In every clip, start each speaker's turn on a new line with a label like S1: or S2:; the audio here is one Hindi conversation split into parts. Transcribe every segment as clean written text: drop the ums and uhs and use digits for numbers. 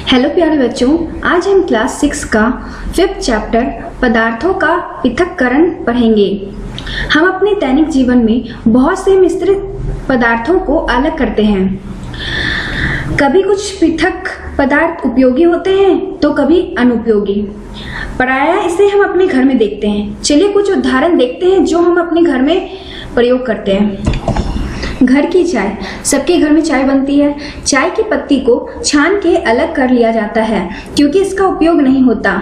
S1: हेलो प्यारे बच्चों, आज हम क्लास 6 का 5th चैप्टर पदार्थों का पृथक्करण पढ़ेंगे। हम अपने दैनिक जीवन में बहुत से मिश्रित पदार्थों को अलग करते हैं। कभी कुछ पृथक पदार्थ उपयोगी होते हैं तो कभी अनुपयोगी। प्रायः इसे हम अपने घर में देखते हैं। चलिए कुछ उदाहरण देखते हैं जो हम अपने घर में प्रयोग करते हैं। घर की चाय। सबके घर में चाय बनती है। चाय की पत्ती को छान के अलग कर लिया जाता है क्योंकि इसका उपयोग नहीं होता।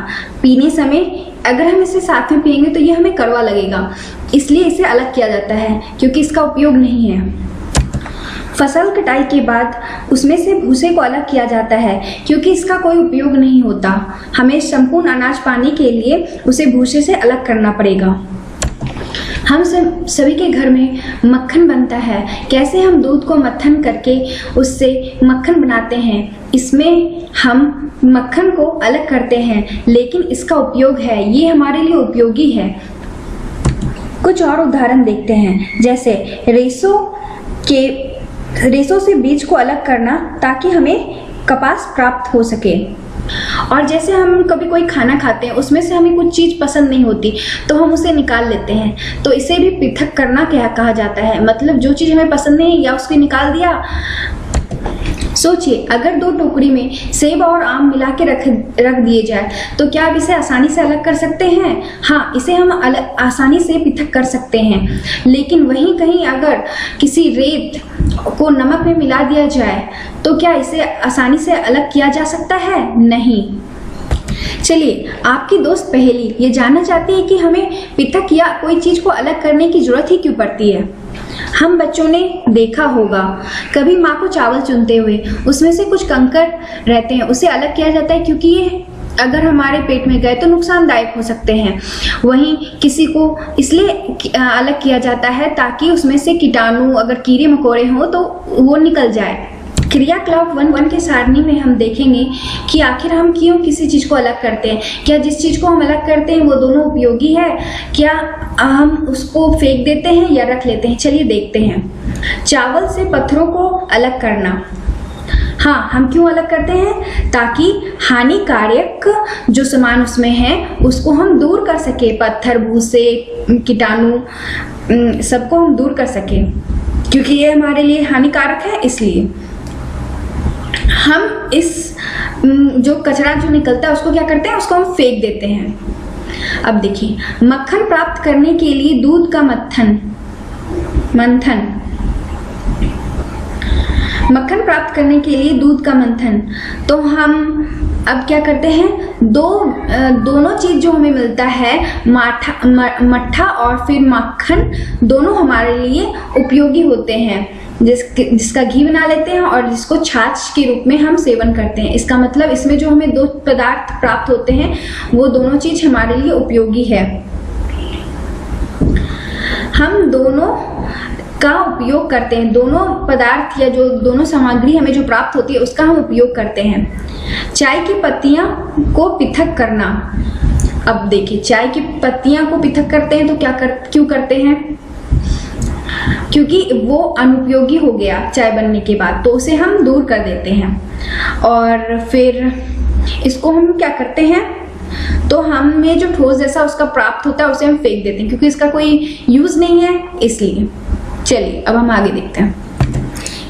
S1: पीने समय अगर हम इसे साथ में पिएंगे तो ये हमें कड़वा लगेगा, इसलिए इसे अलग किया जाता है क्योंकि इसका उपयोग नहीं है। फसल कटाई के बाद उसमें से भूसे को अलग किया जाता है क्योंकि इसका कोई उपयोग नहीं होता। हमें संपूर्ण अनाज पाने के लिए उसे भूसे से अलग करना पड़ेगा। हम सभी के घर में मक्खन बनता है। कैसे हम दूध को मत्थन करके उससे मक्खन बनाते हैं, इसमें हम मक्खन को अलग करते हैं, लेकिन इसका उपयोग है, ये हमारे लिए उपयोगी है। कुछ और उदाहरण देखते हैं, जैसे रेशों से बीज को अलग करना ताकि हमें कपास प्राप्त हो सके। और जैसे हम कभी कोई खाना खाते हैं, उसमें से हमें कुछ चीज़ पसंद नहीं होती तो हम उसे निकाल लेते हैं, तो इसे भी पृथक करना क्या कहा जाता है। मतलब जो चीज़ हमें पसंद नहीं या उसको निकाल दिया। सोचिए, अगर दो टोकरी में सेब और आम मिला के रख दिए जाए तो क्या आप इसे आसानी से अलग कर सकते हैं? हाँ, इसे हम आसानी से पृथक कर सकते हैं। लेकिन वहीं कहीं अगर किसी रेत को नमक में मिला दिया जाए तो क्या इसे आसानी से अलग किया जा सकता है? नहीं। चलिए, आपकी दोस्त पहेली ये जानना चाहती है कि हमें पृथक या कोई चीज को अलग करने की जरूरत ही क्यों पड़ती है। हम बच्चों ने देखा होगा कभी माँ को चावल चुनते हुए उसमें से कुछ कंकड़ रहते हैं, उसे अलग किया जाता है क्योंकि ये अगर हमारे पेट में गए तो नुकसानदायक हो सकते हैं। वहीं किसी को इसलिए अलग किया जाता है ताकि उसमें से कीटाणु, अगर कीड़े मकोड़े हों तो वो निकल जाए। क्रियाकलाप 1 के सारणी में हम देखेंगे कि आखिर हम क्यों किसी चीज़ को अलग करते हैं। क्या जिस चीज़ को हम अलग करते हैं वो दोनों उपयोगी है? क्या हम उसको फेंक देते हैं या रख लेते हैं? चलिए देखते हैं। चावल से पत्थरों को अलग करना। हाँ, हम क्यों अलग करते हैं? ताकि हानिकारक जो सामान उसमें है उसको हम दूर कर सके। पत्थर, भूसे, कीटाणु सबको हम दूर कर सके क्योंकि ये हमारे लिए हानिकारक है। इसलिए हम इस जो कचरा जो निकलता है उसको क्या करते हैं, उसको हम फेंक देते हैं। अब देखिए, मक्खन प्राप्त करने के लिए दूध का मंथन। मक्खन प्राप्त करने के लिए दूध का मंथन। तो हम अब क्या करते हैं, दोनों चीज जो हमें मिलता है, मट्ठा और फिर मक्खन, दोनों हमारे लिए उपयोगी होते हैं। जिसका घी बना लेते हैं और जिसको छाछ के रूप में हम सेवन करते हैं। इसका मतलब इसमें जो हमें दो पदार्थ प्राप्त होते हैं वो दोनों चीज हमारे लिए उपयोगी है। हम दोनों का उपयोग करते हैं। दोनों पदार्थ या जो दोनों सामग्री हमें जो प्राप्त होती है उसका हम उपयोग करते हैं। चाय की पत्तियां को पृथक करना। अब देखिए, चाय की पत्तियां को पृथक करते हैं तो क्यों करते हैं? क्योंकि वो अनुपयोगी हो गया चाय बनने के बाद, तो उसे हम दूर कर देते हैं। और फिर इसको हम क्या करते हैं, तो हमें जो ठोस जैसा उसका प्राप्त होता है उसे हम फेंक देते हैं क्योंकि इसका कोई यूज नहीं है, इसलिए। चलिए अब हम आगे देखते हैं।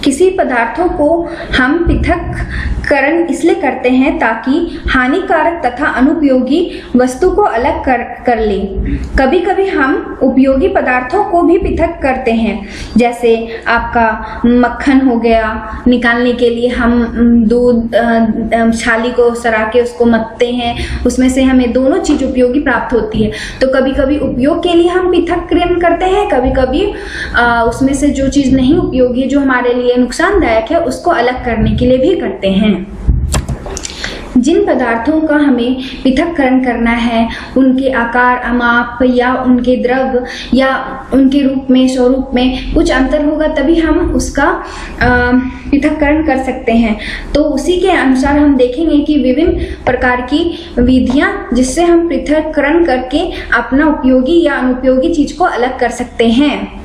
S1: किसी पदार्थों को हम पृथक्करण इसलिए करते हैं ताकि हानिकारक तथा अनुपयोगी वस्तु को अलग कर लें। कभी कभी हम उपयोगी पदार्थों को भी पृथक करते हैं, जैसे आपका मक्खन हो गया, निकालने के लिए हम दूध छाली को सरा के उसको मथते हैं, उसमें से हमें दोनों चीज उपयोगी प्राप्त होती है। तो कभी कभी उपयोग के लिए हम पृथक्करण करते हैं, कभी कभी उसमें से जो चीज नहीं उपयोगी, जो हमारे लिए नुकसानदायक है, उसको अलग करने के लिए भी करते हैं। जिन पदार्थों का हमें पृथक्करण करना है उनके आकार, माप या उनके द्रव या उनके रूप में, स्वरूप में कुछ अंतर होगा, तभी हम उसका पृथक्करण कर सकते हैं। तो उसी के अनुसार हम देखेंगे कि विभिन्न प्रकार की विधियां जिससे हम पृथक्करण करके अपना उपयोगी या अनुपयोगी चीज को अलग कर सकते हैं।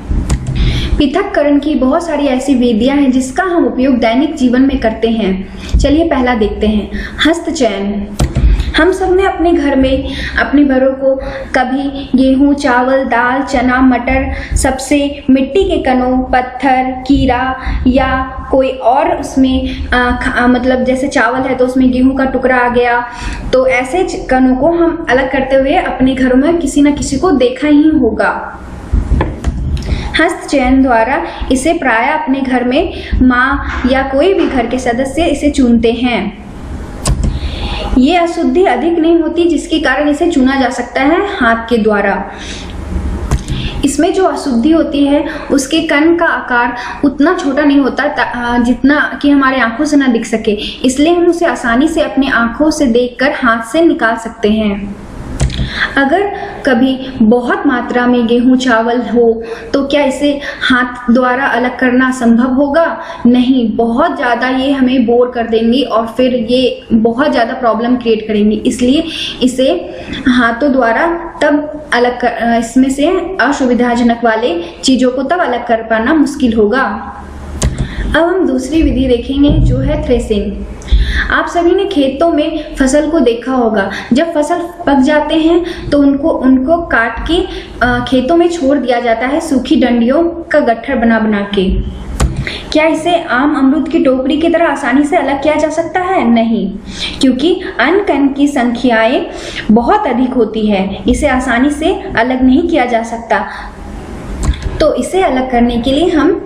S1: पृथक्करण की बहुत सारी ऐसी विधियां हैं जिसका हम उपयोग दैनिक जीवन में करते हैं। चलिए पहला देखते हैं, हस्तचयन। हम सब ने अपने घर में अपने बड़ों को कभी गेहूं, चावल, दाल, चना, मटर सबसे मिट्टी के कणों, पत्थर, कीड़ा या कोई और उसमें मतलब जैसे चावल है तो उसमें गेहूं का टुकड़ा आ गया, तो ऐसे कणों को हम अलग करते हुए अपने घरों में किसी न किसी को देखा ही होगा। हस्तचयन द्वारा इसे प्रायः अपने घर में माँ या कोई भी घर के सदस्य इसे चुनते हैं। ये अशुद्धि अधिक नहीं होती जिसके कारण इसे चुना जा सकता है हाथ के द्वारा। इसमें जो अशुद्धि होती है उसके कण का आकार उतना छोटा नहीं होता जितना कि हमारे आंखों से ना दिख सके, इसलिए हम उसे आसानी से अपनी आंखों से देखकर हाथ से निकाल सकते हैं। अगर कभी बहुत मात्रा में गेहूं, चावल हो तो क्या इसे हाथ द्वारा अलग करना संभव होगा? नहीं, बहुत ज़्यादा ये हमें बोर कर देंगी और फिर ये बहुत ज़्यादा प्रॉब्लम क्रिएट करेंगी, इसलिए इसे हाथों द्वारा तब अलग कर, इसमें से असुविधाजनक वाले चीज़ों को तब अलग कर पाना मुश्किल होगा। अब हम दूसरी विधि देखेंगे जो है थ्रेसिंग। आप सभी ने खेतों में फसल को देखा होगा, जब फसल पक जाते हैं तो उनको काट के खेतों में छोड़ दिया जाता है सूखी डंडियों का गट्ठर बना बना के। क्या इसे आम अमरूद की टोकरी की तरह आसानी से अलग किया जा सकता है? नहीं, क्योंकि अन्न कण की संख्याएं बहुत अधिक होती है, इसे आसानी से अलग नहीं किया जा सकता। तो इसे अलग करने के लिए हम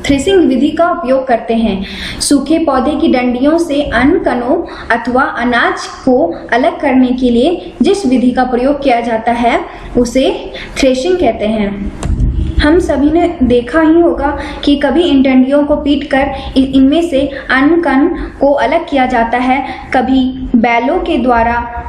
S1: थ्रेसिंग विधि का उपयोग करते हैं। सूखे पौधे की डंडियों से अन्न कणों अथवा अनाज को अलग करने के लिए जिस विधि का प्रयोग किया जाता है उसे थ्रेशिंग कहते हैं। हम सभी ने देखा ही होगा कि कभी इन डंडियों को पीटकर इनमें से अन्न कण को अलग किया जाता है, कभी बैलों के द्वारा।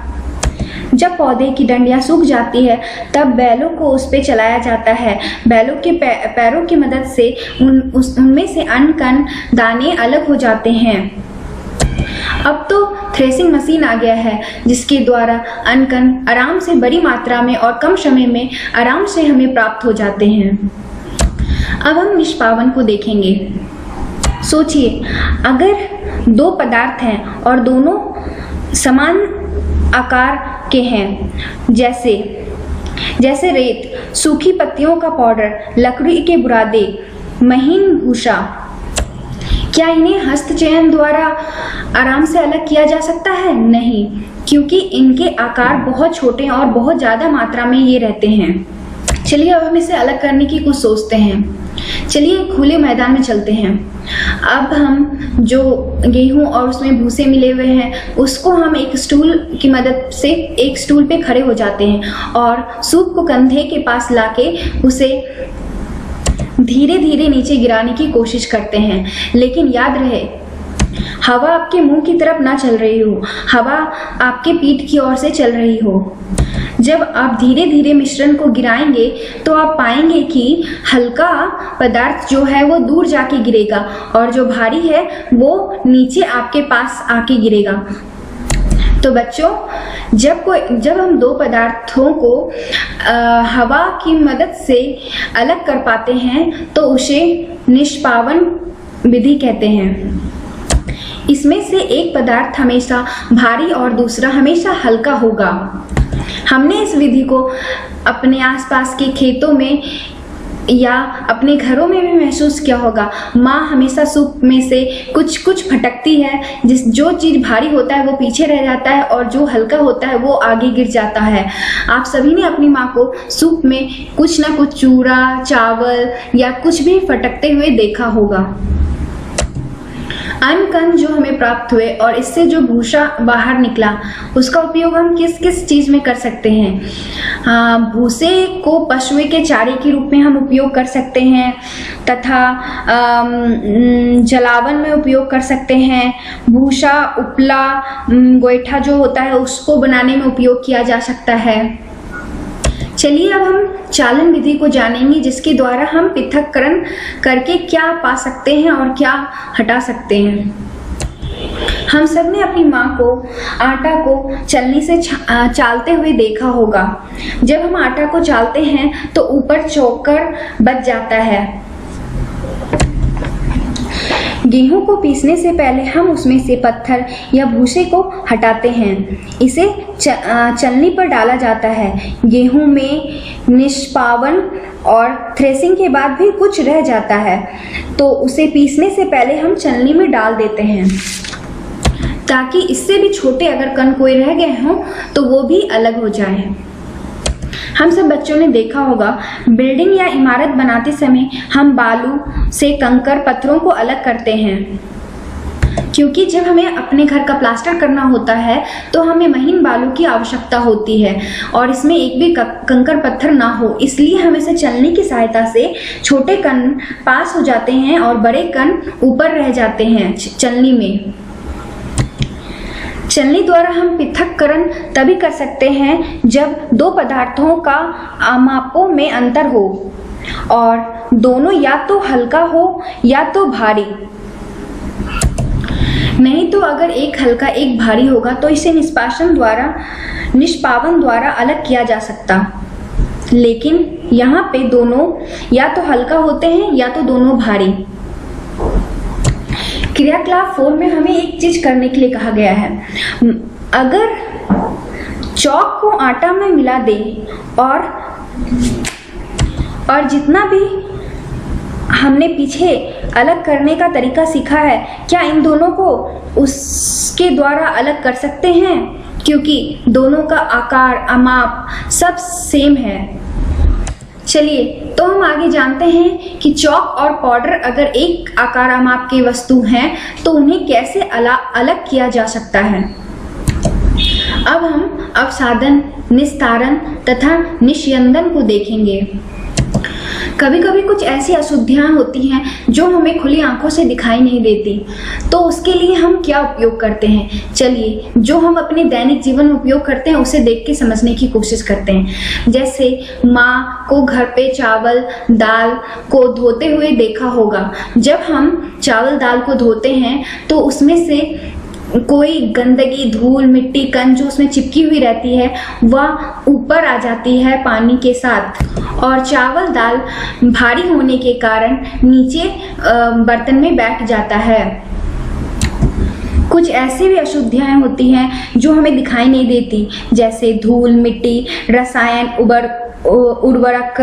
S1: जब पौधे की डंडियां सूख जाती है तब बैलों को उस पे चलाया जाता है। बैलों के पैरों की मदद से उनमें से अन्न कण दाने अलग हो जाते हैं। अब तो थ्रेसिंग मशीन आ गया है जिसके द्वारा अन्न कण आराम से बड़ी मात्रा में और कम समय में आराम से हमें प्राप्त हो जाते हैं। अब हम निष्पावन को देखेंगे। सोचिए, अगर दो पदार्थ हैं और दोनों समान आकार के हैं, जैसे रेत, सूखी पत्तियों का पाउडर, लकड़ी के बुरादे, महीन भूसा, क्या इन्हें हस्तचयन द्वारा आराम से अलग किया जा सकता है? नहीं, क्योंकि इनके आकार बहुत छोटे और बहुत ज़्यादा मात्रा में ये रहते हैं। चलिए अब हम इसे अलग करने की कुछ सोचते हैं। चलिए खुले मैदान में चलते हैं। अब हम जो गेहूं और उसमें भूसे मिले हुए हैं उसको हम एक स्टूल की मदद से एक स्टूल पे खड़े हो जाते हैं और सूप को कंधे के पास लाके उसे धीरे धीरे नीचे गिराने की कोशिश करते हैं। लेकिन याद रहे, हवा आपके मुंह की तरफ ना चल रही हो, हवा आपके पीठ की ओर से चल रही हो। जब आप धीरे धीरे मिश्रण को गिराएंगे तो आप पाएंगे कि हल्का पदार्थ जो है वो दूर जाके गिरेगा और जो भारी है वो नीचे आपके पास आके गिरेगा। तो बच्चों, जब हम दो पदार्थों को हवा की मदद से अलग कर पाते हैं तो उसे निष्पावन विधि कहते हैं। इसमें से एक पदार्थ हमेशा भारी और दूसरा हमेशा हल्का होगा। हमने इस विधि को अपने आसपास के खेतों में या अपने घरों में भी महसूस किया होगा। माँ हमेशा सूप में से कुछ फटकती है, जो चीज़ भारी होता है वो पीछे रह जाता है और जो हल्का होता है वो आगे गिर जाता है। आप सभी ने अपनी माँ को सूप में कुछ ना कुछ चूरा, चावल या कुछ भी फटकते हुए देखा होगा। अन्न कण जो हमें प्राप्त हुए और इससे जो भूसा बाहर निकला उसका उपयोग हम किस किस चीज़ में कर सकते हैं? भूसे को पशु के चारे के रूप में हम उपयोग कर सकते हैं तथा जलावन में उपयोग कर सकते हैं। भूसा, उपला, गोईठा जो होता है उसको बनाने में उपयोग किया जा सकता है। चलिए अब हम चालन विधि को जानेंगे जिसके द्वारा हम पृथक्करण करके क्या पा सकते हैं और क्या हटा सकते हैं। हम सब ने अपनी माँ को आटा को चलनी से चालते हुए देखा होगा। जब हम आटा को चालते हैं तो ऊपर चोकर बच जाता है। गेहूं को पीसने से पहले हम उसमें से पत्थर या भूसे को हटाते हैं। इसे चलनी पर डाला जाता है। गेहूं में निष्पावन और थ्रेसिंग के बाद भी कुछ रह जाता है तो उसे पीसने से पहले हम चलनी में डाल देते हैं ताकि इससे भी छोटे अगर कण कोई रह गए हों तो वो भी अलग हो जाएं। हम सब बच्चों ने देखा होगा बिल्डिंग या इमारत बनाते समय हम बालू से कंकड़ पत्थरों को अलग करते हैं, क्योंकि जब हमें अपने घर का प्लास्टर करना होता है तो हमें महीन बालू की आवश्यकता होती है और इसमें एक भी कंकड़ पत्थर ना हो, इसलिए हम इसे चलनी की सहायता से छोटे कण पास हो जाते हैं और बड़े कण ऊपर रह जाते हैं चलनी में। चलनी द्वारा हम पृथक्करण तभी कर सकते हैं जब दो पदार्थों का मापों में अंतर हो और दोनों या तो हल्का हो या तो भारी। नहीं तो अगर एक हल्का एक भारी होगा तो इसे निष्पावन द्वारा अलग किया जा सकता, लेकिन यहाँ पे दोनों या तो हल्का होते हैं या तो दोनों भारी। क्रियाकलाप 4 में हमें एक चीज करने के लिए कहा गया है। अगर चौक को आटा में मिला दे और जितना भी हमने पीछे अलग करने का तरीका सीखा है, क्या इन दोनों को उसके द्वारा अलग कर सकते हैं? क्योंकि दोनों का आकार माप सब सेम है। चलिए तो हम आगे जानते हैं कि चौक और पाउडर अगर एक आकार माप की वस्तु हैं तो उन्हें कैसे अलग किया जा सकता है। अब हम अपसादन, निस्तारण तथा निस्यंदन को देखेंगे। कभी कभी कुछ ऐसी अशुद्धियां होती हैं जो हमें खुली आंखों से दिखाई नहीं देती, तो उसके लिए हम क्या उपयोग करते हैं? चलिए जो हम अपने दैनिक जीवन में उपयोग करते हैं उसे देख के समझने की कोशिश करते हैं। जैसे माँ को घर पे चावल दाल को धोते हुए देखा होगा। जब हम चावल दाल को धोते हैं तो उसमें से कोई गंदगी, धूल, मिट्टी, कण जो उसमें चिपकी हुई रहती है वह ऊपर आ जाती है पानी के साथ और चावल दाल भारी होने के कारण नीचे बर्तन में बैठ जाता है। कुछ ऐसी भी अशुद्धियां होती हैं जो हमें दिखाई नहीं देती, जैसे धूल, मिट्टी, रसायन, उर्वरक,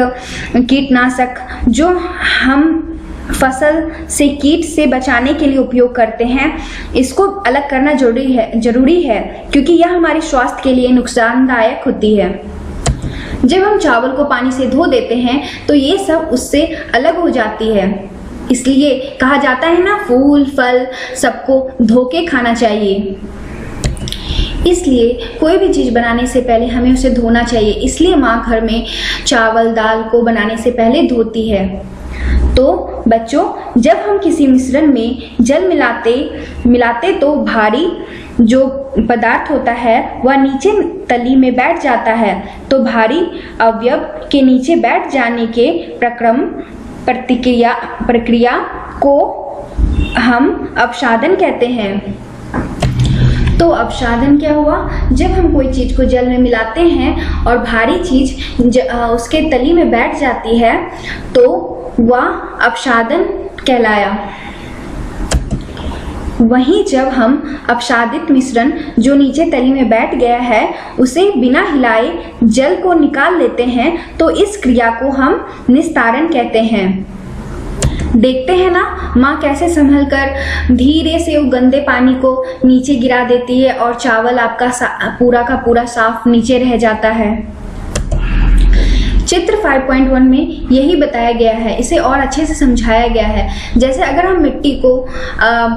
S1: कीटनाशक जो हम फसल से कीट से बचाने के लिए उपयोग करते हैं। इसको अलग करना जरूरी है क्योंकि यह हमारे स्वास्थ्य के लिए नुकसानदायक होती है। जब हम चावल को पानी से धो देते हैं तो ये सब उससे अलग हो जाती है। इसलिए कहा जाता है ना, फूल फल सबको धो के खाना चाहिए। इसलिए कोई भी चीज बनाने से पहले हमें उसे धोना चाहिए। इसलिए माँ घर में चावल दाल को बनाने से पहले धोती है। तो बच्चों, जब हम किसी मिश्रण में जल मिलाते तो भारी जो पदार्थ होता है वह नीचे तली में बैठ जाता है, तो भारी अवयव के नीचे बैठ जाने के प्रक्रिया को हम अपसादन कहते हैं। तो अपसादन क्या हुआ? जब हम कोई चीज को जल में मिलाते हैं और भारी चीज उसके तली में बैठ जाती है तो वह अपसादन कहलाया। वहीं जब हम अपसादित मिश्रण जो नीचे तली में बैठ गया है उसे बिना हिलाए जल को निकाल लेते हैं तो इस क्रिया को हम निस्तारण कहते हैं। देखते हैं ना, माँ कैसे संभलकर धीरे से वो गंदे पानी को नीचे गिरा देती है और चावल आपका पूरा का पूरा साफ नीचे रह जाता है। चित्र 5.1 में यही बताया गया है, इसे और अच्छे से समझाया गया है। जैसे अगर हम मिट्टी को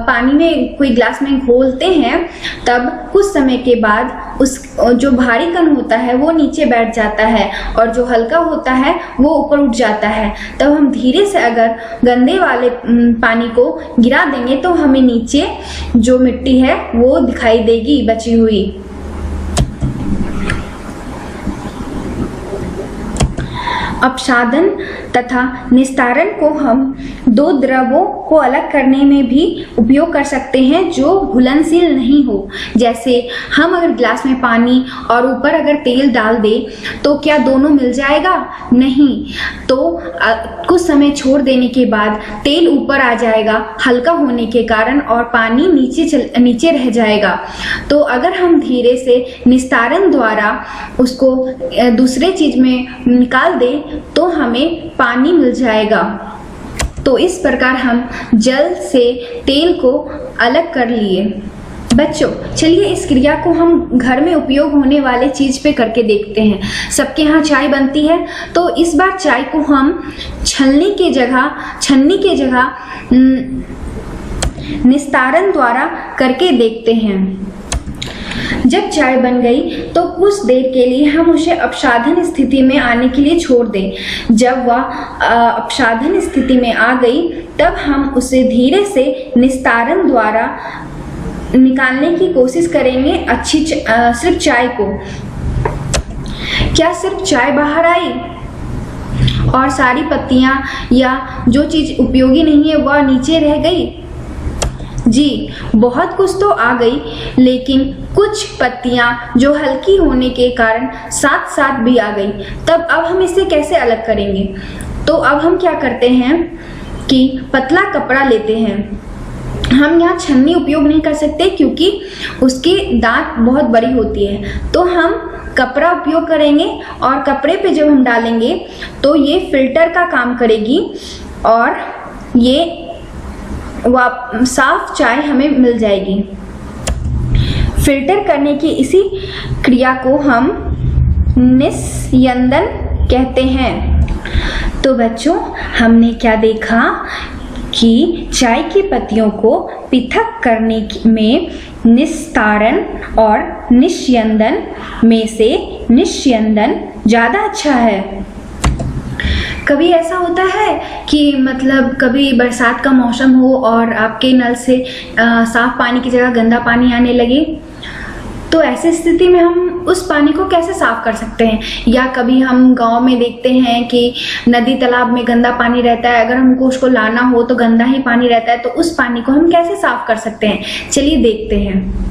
S1: पानी में कोई ग्लास में घोलते हैं तब कुछ समय के बाद उस जो भारी कण होता है वो नीचे बैठ जाता है और जो हल्का होता है वो ऊपर उठ जाता है। तब हम धीरे से अगर गंदे वाले पानी को गिरा देंगे तो हमें नीचे जो मिट्टी है वो दिखाई देगी बची हुई। अपसादन तथा निस्तारण को हम दो द्रवों को अलग करने में भी उपयोग कर सकते हैं जो घुलनशील नहीं हो। जैसे हम अगर गिलास में पानी और ऊपर अगर तेल डाल दे तो क्या दोनों मिल जाएगा? नहीं। तो कुछ समय छोड़ देने के बाद तेल ऊपर आ जाएगा हल्का होने के कारण और पानी नीचे रह जाएगा। तो अगर हम धीरे से निस्तारण द्वारा उसको दूसरे चीज में निकाल दे तो हमें पानी मिल जाएगा। तो इस प्रकार हम जल से तेल को अलग कर लिए। बच्चों चलिए इस क्रिया को हम घर में उपयोग होने वाले चीज पे करके देखते हैं। सबके यहाँ चाय बनती है तो इस बार चाय को हम छन्नी के जगह निस्तारण द्वारा करके देखते हैं। जब चाय बन गई तो कुछ देर के लिए हम उसे अपसाधन स्थिति में आने के लिए छोड़ दें। जब वह अपसाधन स्थिति में आ गई तब हम उसे धीरे से निस्तारण द्वारा निकालने की कोशिश करेंगे। सिर्फ चाय को। क्या सिर्फ चाय बाहर आई और सारी पत्तियां या जो चीज उपयोगी नहीं है वह नीचे रह गई? जी, बहुत कुछ तो आ गई, लेकिन कुछ पत्तियां जो हल्की होने के कारण साथ साथ भी आ गई। तब अब हम इसे कैसे अलग करेंगे? तो अब हम क्या करते हैं कि पतला कपड़ा लेते हैं। हम यहाँ छन्नी उपयोग नहीं कर सकते क्योंकि उसकी दांत बहुत बड़ी होती है। तो हम कपड़ा उपयोग करेंगे और कपड़े पे जब हम डालेंगे तो ये फिल्टर का काम करेगी और ये साफ चाय हमें मिल जाएगी। फिल्टर करने की इसी क्रिया को हम निस्यंदन कहते हैं। तो बच्चों हमने क्या देखा कि चाय की पत्तियों को पृथक करने में निस्तारण और निस्यंदन में से निस्यंदन ज़्यादा अच्छा है। कभी ऐसा होता है कि मतलब कभी बरसात का मौसम हो और आपके नल से साफ पानी की जगह गंदा पानी आने लगे, तो ऐसी स्थिति में हम उस पानी को कैसे साफ कर सकते हैं? या कभी हम गांव में देखते हैं कि नदी तालाब में गंदा पानी रहता है, अगर हमको उसको लाना हो तो गंदा ही पानी रहता है, तो उस पानी को हम कैसे साफ कर सकते हैं? चलिए देखते हैं।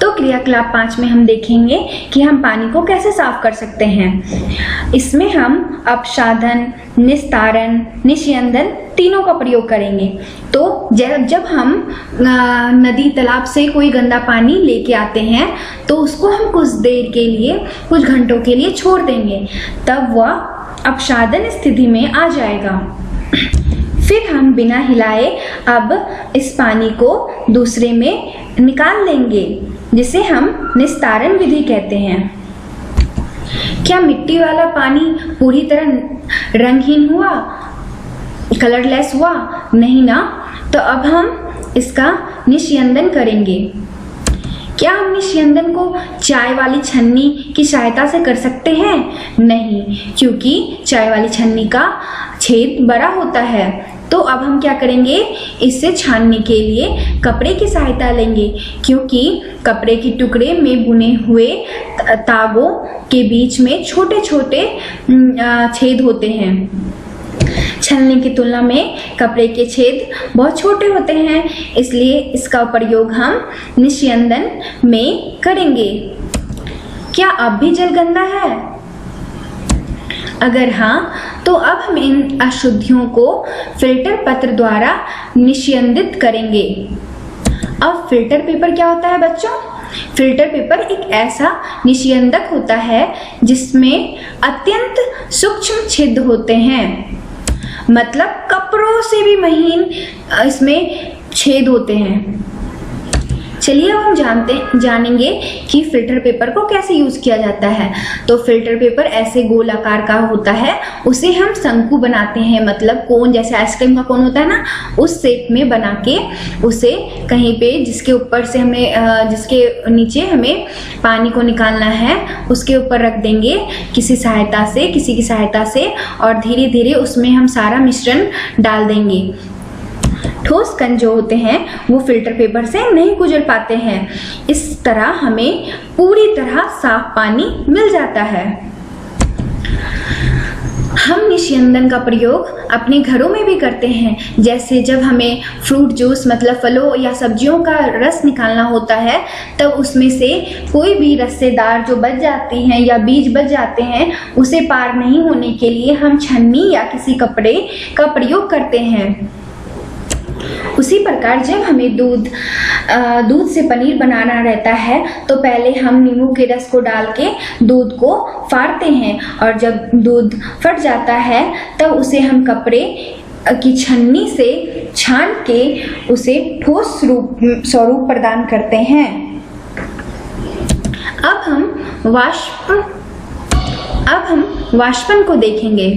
S1: तो क्रियाकलाप 5 में हम देखेंगे कि हम पानी को कैसे साफ कर सकते हैं। इसमें हम अपसाधन, निस्तारण, निस्यंदन तीनों का प्रयोग करेंगे। तो जब हम नदी तालाब से कोई गंदा पानी लेके आते हैं तो उसको हम कुछ देर के लिए, कुछ घंटों के लिए छोड़ देंगे, तब वह अपसाधन स्थिति में आ जाएगा। फिर हम बिना हिलाए अब इस पानी को दूसरे में निकाल लेंगे, जिसे हम निस्तारण विधि कहते हैं। क्या मिट्टी वाला पानी पूरी तरह रंगहीन हुआ, कलरलेस हुआ? नहीं ना। तो अब हम इसका निस्यंदन करेंगे। क्या हम निस्यंदन को चाय वाली छन्नी की सहायता से कर सकते हैं? नहीं, क्योंकि चाय वाली छन्नी का छेद बड़ा होता है। तो अब हम क्या करेंगे? इससे छानने के लिए कपड़े की सहायता लेंगे, क्योंकि कपड़े के टुकड़े में बुने हुए तागों के बीच में छोटे छोटे छेद होते हैं। छलनी की तुलना में कपड़े के छेद बहुत छोटे होते हैं, इसलिए इसका प्रयोग हम निस्यंदन में करेंगे। क्या अब भी जल गंदा है? अगर हाँ, तो अब हम इन अशुद्धियों को फिल्टर पत्र द्वारा निस्यंदित करेंगे। अब फिल्टर पेपर क्या होता है बच्चों? फिल्टर पेपर एक ऐसा निस्यंदक होता है जिसमें अत्यंत सूक्ष्म छिद्र होते हैं, मतलब कपड़ों से भी महीन इसमें छेद होते हैं। चलिए अब हम जानेंगे कि फिल्टर पेपर को कैसे यूज किया जाता है। तो फिल्टर पेपर ऐसे गोल आकार का होता है, उसे हम शंकु बनाते हैं, मतलब कोन, जैसे आइसक्रीम का कोन होता है ना, उस शेप में बना के उसे कहीं पे जिसके ऊपर से जिसके नीचे हमें पानी को निकालना है उसके ऊपर रख देंगे किसी की सहायता से, और धीरे धीरे उसमें हम सारा मिश्रण डाल देंगे। ठोस कण जो होते हैं वो फिल्टर पेपर से नहीं गुजर पाते हैं। इस तरह हमें पूरी तरह साफ पानी मिल जाता है। हम निस्यंदन का प्रयोग अपने घरों में भी करते हैं। जैसे जब हमें फ्रूट जूस मतलब फलों या सब्जियों का रस निकालना होता है, तब उसमें से कोई भी रस्सेदार जो बच जाती हैं या बीज बच जाते हैं, उसे पार नहीं होने के लिए हम छन्नी या किसी कपड़े का प्रयोग करते हैं। उसी प्रकार जब हमें दूध से पनीर बनाना रहता है, तो पहले हम नींबू के रस को डाल के दूध को फाड़ते हैं, और जब दूध फट जाता है तब उसे हम कपड़े की छन्नी से छान के उसे ठोस स्वरूप प्रदान करते हैं। अब हम वाष्पन को देखेंगे।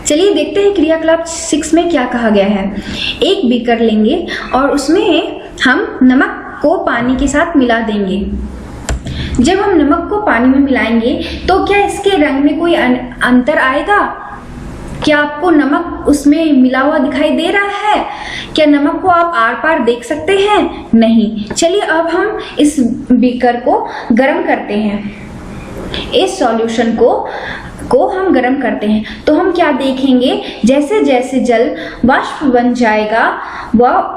S1: चलिए देखते हैं क्रियाकलाप 6 में क्या कहा गया है। एक बीकर लेंगे और उसमें हम नमक को पानी के साथ मिला देंगे। जब हम नमक को पानी में मिलाएंगे तो क्या इसके रंग में कोई अंतर आएगा? क्या आपको नमक उसमें मिला हुआ दिखाई दे रहा है? क्या नमक को आप आर पार देख सकते हैं? नहीं। चलिए अब हम इस बीकर को गर्म करते हैं। इस सॉल्यूशन को हम गर्म करते हैं तो हम क्या देखेंगे, जैसे जैसे जल वाष्प बन जाएगा वह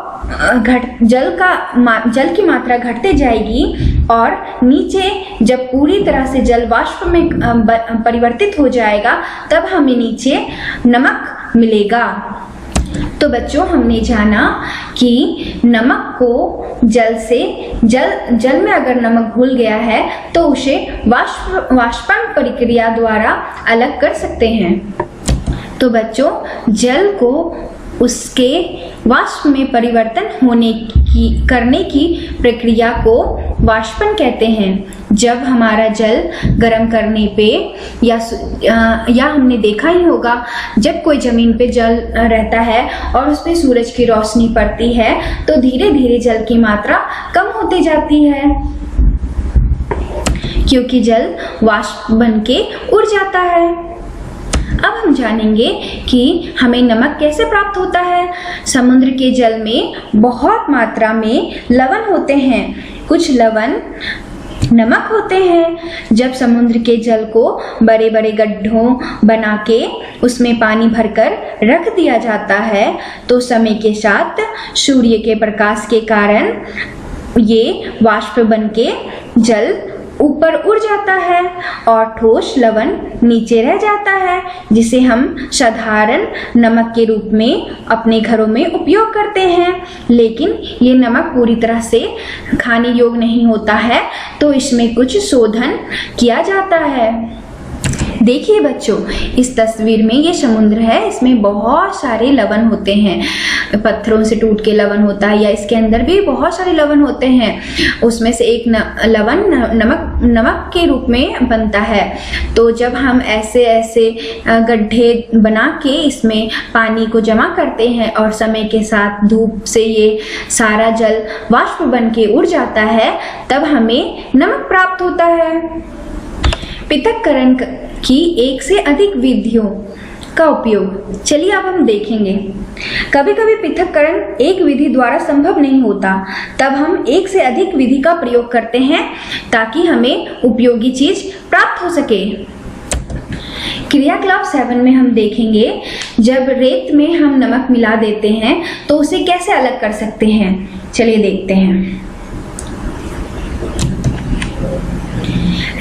S1: जल की मात्रा घटते जाएगी, और नीचे जब पूरी तरह से जल वाष्प में परिवर्तित हो जाएगा तब हमें नीचे नमक मिलेगा। तो बच्चों, हमने जाना कि नमक को जल में अगर नमक घुल गया है तो उसे वाष्पन प्रक्रिया द्वारा अलग कर सकते हैं। तो बच्चों, जल को उसके वाष्प में परिवर्तन करने की प्रक्रिया को वाष्पन कहते हैं। जब हमारा जल गर्म करने पे या हमने देखा ही होगा, जब कोई जमीन पे जल रहता है और उस पे सूरज की रोशनी पड़ती है तो धीरे धीरे जल की मात्रा कम होती जाती है, क्योंकि जल वाष्प बन के उड़ जाता है। अब हम जानेंगे कि हमें नमक कैसे प्राप्त होता है। समुद्र के जल में बहुत मात्रा में लवण होते हैं। कुछ लवण नमक होते हैं। जब समुद्र के जल को बड़े बड़े गड्ढों बना के उसमें पानी भरकर रख दिया जाता है, तो समय के साथ सूर्य के प्रकाश के कारण ये वाष्प बन के जल ऊपर उड़ जाता है और ठोस लवण नीचे रह जाता है, जिसे हम साधारण नमक के रूप में अपने घरों में उपयोग करते हैं। लेकिन ये नमक पूरी तरह से खाने योग्य नहीं होता है, तो इसमें कुछ शोधन किया जाता है। देखिए बच्चों, इस तस्वीर में ये समुद्र है, इसमें बहुत सारे लवण होते हैं। पत्थरों से टूट के लवण होता है, या इसके अंदर भी बहुत सारे लवण होते हैं। उसमें से एक लवण नमक के रूप में बनता है। तो जब हम ऐसे गड्ढे बना के इसमें पानी को जमा करते हैं और समय के साथ धूप से ये सारा जल वाष्प बन के उड़ जाता है, तब हमें नमक प्राप्त होता है। पृथक्करण की एक से अधिक विधियों का उपयोग, चलिए अब हम देखेंगे। कभी कभी पृथक्करण एक विधि द्वारा संभव नहीं होता, तब हम एक से अधिक विधि का प्रयोग करते हैं ताकि हमें उपयोगी चीज प्राप्त हो सके। क्रियाकलाप 7 में हम देखेंगे, जब रेत में हम नमक मिला देते हैं तो उसे कैसे अलग कर सकते हैं। चलिए देखते हैं।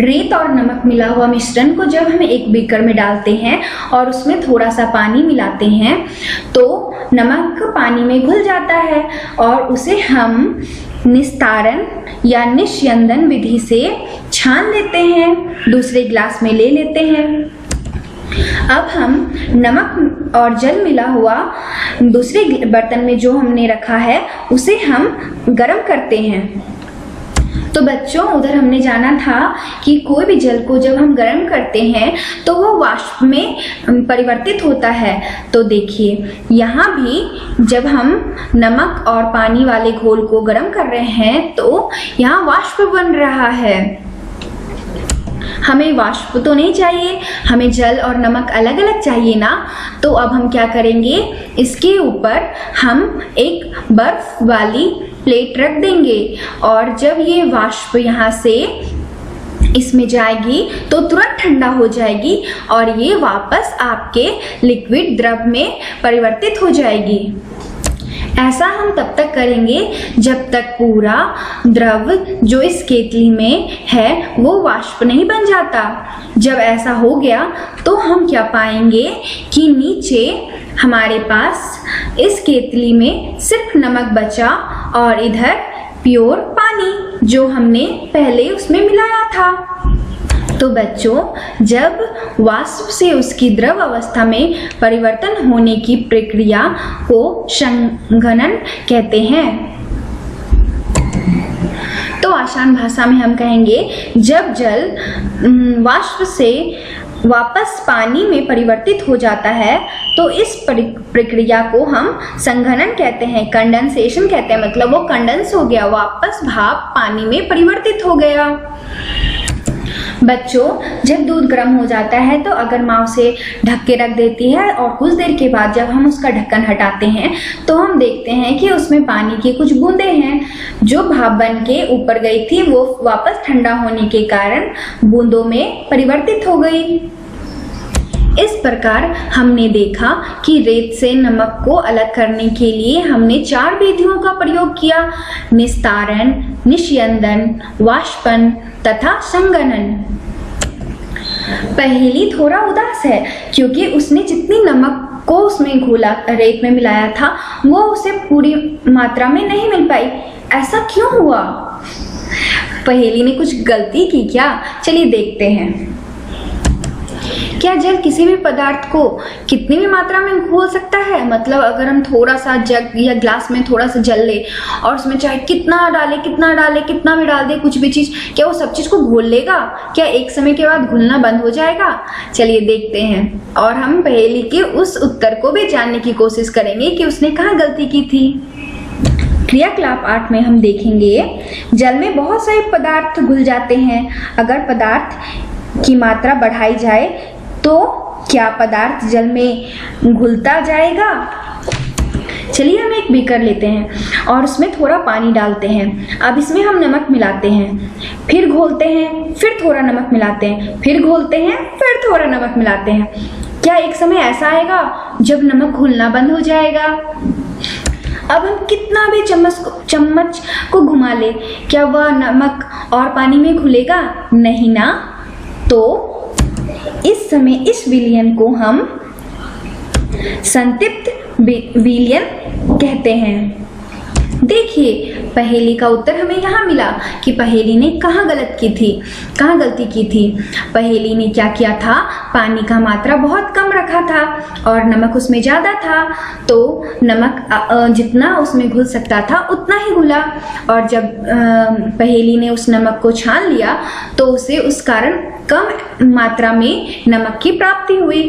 S1: रेत और नमक मिला हुआ मिश्रण को जब हम एक बीकर में डालते हैं और उसमें थोड़ा सा पानी मिलाते हैं, तो नमक पानी में घुल जाता है और उसे हम निस्तारण या निस्यंदन विधि से छान लेते हैं, दूसरे गिलास में ले लेते हैं। अब हम नमक और जल मिला हुआ दूसरे बर्तन में जो हमने रखा है उसे हम गर्म करते हैं। तो बच्चों, उधर हमने जाना था कि कोई भी जल को जब हम गर्म करते हैं तो वो वाष्प में परिवर्तित होता है। तो देखिए, यहाँ भी जब हम नमक और पानी वाले घोल को गर्म कर रहे हैं तो यहाँ वाष्प बन रहा है। हमें वाष्प तो नहीं चाहिए, हमें जल और नमक अलग अलग चाहिए ना। तो अब हम क्या करेंगे, इसके ऊपर हम एक बर्फ वाली प्लेट रख देंगे, और जब ये वाष्प यहाँ से इसमें जाएगी तो तुरंत ठंडा हो जाएगी और ये वापस आपके लिक्विड द्रव में परिवर्तित हो जाएगी। ऐसा हम तब तक करेंगे जब तक पूरा द्रव जो इस केतली में है वो वाष्प नहीं बन जाता। जब ऐसा हो गया तो हम क्या पाएंगे कि नीचे हमारे पास इस केतली में सिर्फ नमक बचा और इधर प्योर पानी जो हमने पहले उसमें मिलाया था। तो बच्चों, जब वाष्प से उसकी द्रव अवस्था में परिवर्तन होने की प्रक्रिया को संघनन कहते हैं। तो आसान भाषा में हम कहेंगे, जब जल वाष्प से वापस पानी में परिवर्तित हो जाता है तो इस प्रक्रिया को हम संघनन कहते हैं, कंडेंसेशन कहते हैं। मतलब वो कंडेंस हो गया, वापस भाप पानी में परिवर्तित हो गया। बच्चों, जब दूध गर्म हो जाता है तो अगर माँ उसे ढक के रख देती है और कुछ देर के बाद जब हम उसका ढक्कन हटाते हैं तो हम देखते हैं कि उसमें पानी की कुछ बूंदें हैं। जो भाप बन के ऊपर गई थी वो वापस ठंडा होने के कारण बूंदों में परिवर्तित हो गई। इस प्रकार हमने देखा कि रेत से नमक को अलग करने के लिए हमने 4 विधियों का प्रयोग किया: निस्तारण, निस्यंदन, वाष्पन तथा संघनन। पहेली थोड़ा उदास है क्योंकि उसने जितनी नमक को उसमें घोला, रेत में मिलाया था, वो उसे पूरी मात्रा में नहीं मिल पाई। ऐसा क्यों हुआ? पहेली ने कुछ गलती की क्या? चलिए देखते हैं। क्या जल किसी भी पदार्थ को कितनी भी मात्रा में घोल सकता है? मतलब अगर हम थोड़ा सा जग या ग्लास में थोड़ा सा जल ले और उसमें चाहे कितना डाले कितना भी डाल दे कुछ भी चीज, क्या वो सब चीज को घोल लेगा? क्या एक समय के बाद घुलना बंद हो जाएगा? चलिए देखते हैं और हम पहेली के उस उत्तर को भी जानने की कोशिश करेंगे कि उसने कहाँ गलती की थी। क्रियाकलाप 8 में हम देखेंगे, जल में बहुत सारे पदार्थ घुल जाते हैं। अगर पदार्थ की मात्रा बढ़ाई जाए तो क्या पदार्थ जल में घुलता जाएगा? चलिए हम एक बीकर लेते हैं और उसमें थोड़ा पानी डालते हैं। अब इसमें हम नमक मिलाते हैं, फिर घोलते हैं, फिर थोड़ा नमक मिलाते हैं, फिर घोलते हैं, फिर थोड़ा नमक मिलाते हैं। क्या एक समय ऐसा आएगा जब नमक घुलना बंद हो जाएगा? अब हम कितना भी चम्मच को घुमा ले, क्या वह नमक और पानी में घुलेगा? नहीं ना। तो इस समय इस विलयन को हम संतृप्त विलयन कहते हैं। देखिए, पहेली का उत्तर हमें यहाँ मिला कि पहेली ने कहाँ गलती की थी। पहेली ने क्या किया था? पानी का मात्रा बहुत कम रखा था और नमक उसमें ज़्यादा था, तो नमक जितना उसमें घुल सकता था उतना ही घुला। और जब पहेली ने उस नमक को छान लिया तो उसे उस कारण कम मात्रा में नमक की प्राप्ति हुई।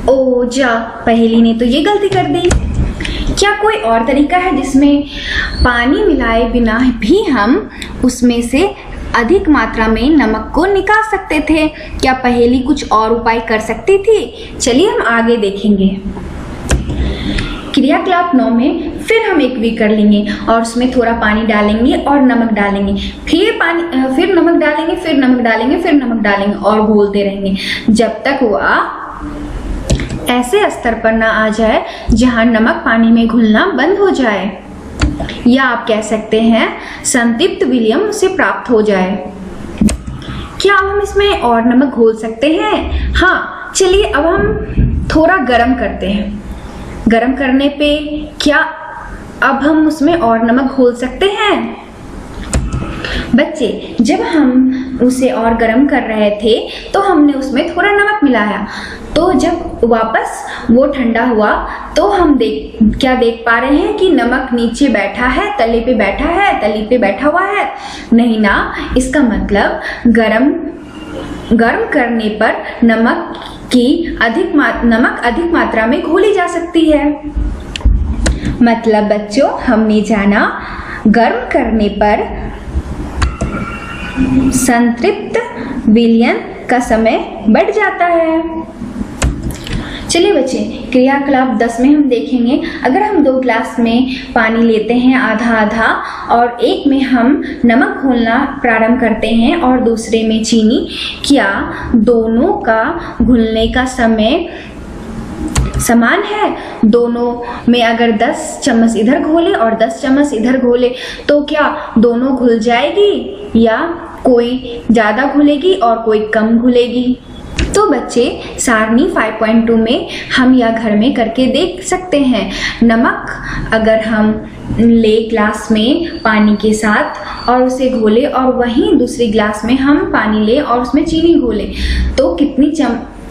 S1: ओ जा, पहेली ने तो ये गलती कर दी। क्या कोई और तरीका है जिसमें पानी मिलाए बिना भी हम उसमें से अधिक मात्रा में नमक को निकाल सकते थे? क्या पहेली कुछ और उपाय कर सकती थी? चलिए हम आगे देखेंगे। क्रियाकलाप 9 में फिर हम एक बीकर लेंगे और उसमें थोड़ा पानी डालेंगे और नमक डालेंगे, फिर नमक डालेंगे, फिर नमक डालेंगे, फिर नमक डालेंगे और घोलते रहेंगे जब तक वह ऐसे स्तर पर ना आ जाए जहां नमक पानी में घुलना बंद हो जाए, या आप कह सकते हैं संतृप्त विलयन से प्राप्त हो जाए। क्या अब हम इसमें और नमक घोल सकते हैं? हाँ, चलिए अब हम थोड़ा गर्म करते हैं। गर्म करने पे क्या अब हम उसमें और नमक घोल सकते हैं? बच्चे, जब हम उसे और गर्म कर रहे थे तो हमने उसमें थोड़ा नमक मिलाया, तो जब वापस वो ठंडा हुआ तो हम क्या देख पा रहे हैं कि नमक नीचे बैठा है, तले पे बैठा है, तली पे बैठा हुआ है? नहीं ना। इसका मतलब गर्म करने पर नमक अधिक मात्रा में घोली जा सकती है। मतलब बच्चों, हमने जाना गर्म करने पर संतृप्त विलयन का समय बढ़ जाता है। चलिए बच्चे, क्रियाकलाप 10 में हम देखेंगे, अगर हम 2 ग्लास में पानी लेते हैं आधा आधा और एक में हम नमक घोलना प्रारंभ करते हैं और दूसरे में चीनी, क्या दोनों का घुलने का समय समान है? दोनों में अगर 10 चम्मच इधर घोले और 10 चम्मच इधर घोले तो क्या दोनों घुल जाएगी या कोई ज़्यादा घुलेगी और कोई कम घुलेगी? तो बच्चे, सारणी 5.2 में हम यह घर में करके देख सकते हैं। नमक अगर हम ले ग्लास में पानी के साथ और उसे घोले और वहीं दूसरी ग्लास में हम पानी ले और उसमें चीनी घोले तो कितनी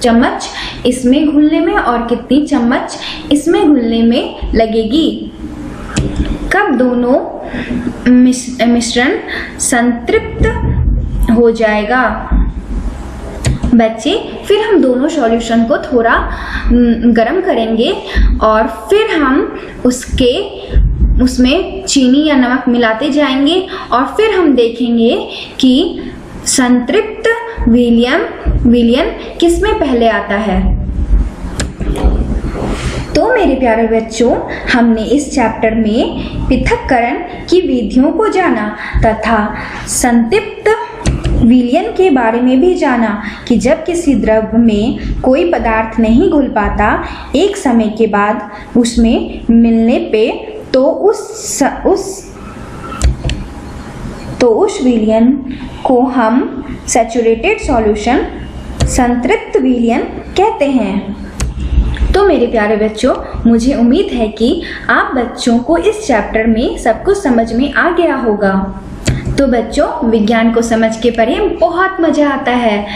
S1: चम्मच इसमें घुलने में और कितनी चम्मच इसमें घुलने में लगेगी? कब दोनों मिश्रण संतृप्त हो जाएगा? बच्चे, फिर हम दोनों सॉल्यूशन को थोड़ा गर्म करेंगे और फिर हम उसमें चीनी या नमक मिलाते जाएंगे और फिर हम देखेंगे कि संतृप्त विलयन किसमें पहले आता है। तो मेरे प्यारे बच्चों, हमने इस चैप्टर में पृथक्करण की विधियों को जाना तथा संतृप्त विलयन के बारे में भी जाना कि जब किसी द्रव में कोई पदार्थ नहीं घुल पाता एक समय के बाद उसमें मिलने पे तो उस विलयन को हम सैचुरेटेड सॉल्यूशन संतृप्त विलयन कहते हैं। तो मेरे प्यारे बच्चों, मुझे उम्मीद है कि आप बच्चों को इस चैप्टर में सब कुछ समझ में आ गया होगा। तो बच्चों, विज्ञान को समझ के पढ़ें, बहुत मजा आता है।